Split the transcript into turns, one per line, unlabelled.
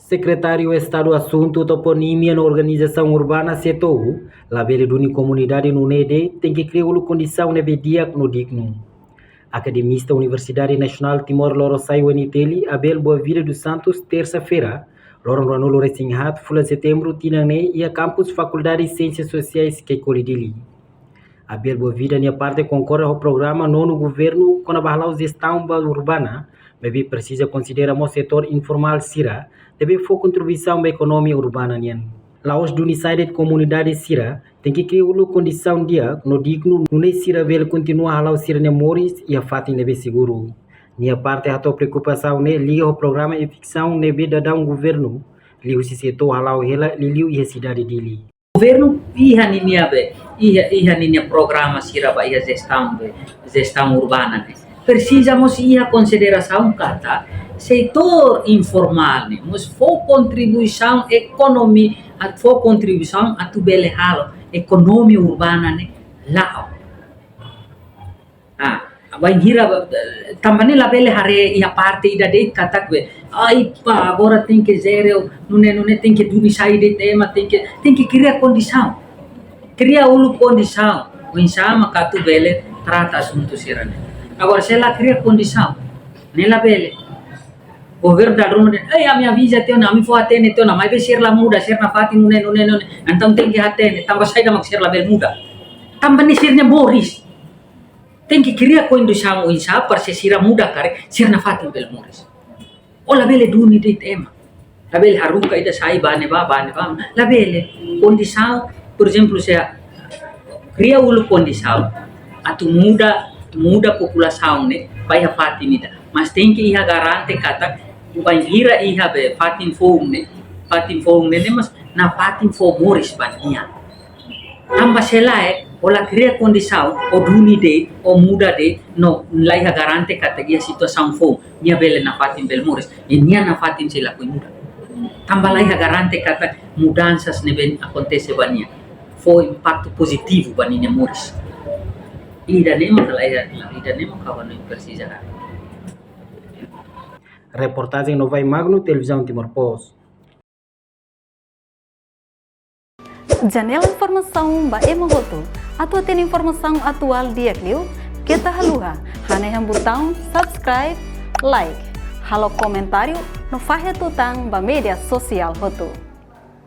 Secretário de Estado Assunto Toponímia na Organização Urbana Setou, labele duni comunidade no NEDE, tem que criar uma condição nebedia no digno. Academista Universidade Nacional Timor-Leste Waniteli, Abel Boavida dos Santos, terça-feira, Loron Ranolo Resinhat, Fula Setembro, Tinane e a campus Faculdade de Ciências Sociais que colidili. Abel Boavida, minha parte, concorre ao programa nono governo com a barra gestão urbana, mas precisa considerar o setor informal Sira, deve for contribuição à economia urbana nian. Laos do Uniside comunidade Sira tem que criar uma condição dia no digno no Sira vel continua a lá Sira ne Moris e a fatin nebe seguro. Nia parte a tua preocupação ne liga o programa e ficção nebe da governo liu se setor a lá ela liu e a cidade dele.
Governo iha ninia programa Sira ba iha gestão urbana ne. Precisamos iha consideração kata setor informal ne, mas for contribuição economia, for contribuição a tu bele halo economia urbana ne lao. Vai hira também lá bele hare ia parte ida de kata que ai pa agora tem que zero não tem que duni sair de tema tem que criar condição o insama katu bele trata assunto sirane. Agora se ela cria condição nela bele governo da rumah ai a minha visa teu na me for atene teu na mas vai ser lá muda ser na fati não então tem que atene também sai da ser lá bele muda também sernya Boris tem que criar condição o insama para se sira muda kare ser na fati bele Boris ola bele duni de tema la bele haruka ida sai bane ba la bele condição por exemplo se cria ulu condição atu muda população né vai a fatinida mas tem que ia garante kata vai hira ia be fatin fong né mas na fatin fong Moris bania tambah sela ola cria condição o duni de o muda de no lai ha garante kata ia situação fong nia bele na fatin bel Moris e nia na fatin sela ko muda tambah lai ha garante kata mudanças ne ben acontece bania foi impacto positivo bania Moris. Ida nema kawan precisa.
Reportagem no Vai Magno, Televisão Timor-Post.
Janela informação ba emogoto. Atua tem informação atual dia clio. Kita haluha. Haneham botão subscribe, like. Halo comentário no fahe tutang ba media sosial hotu.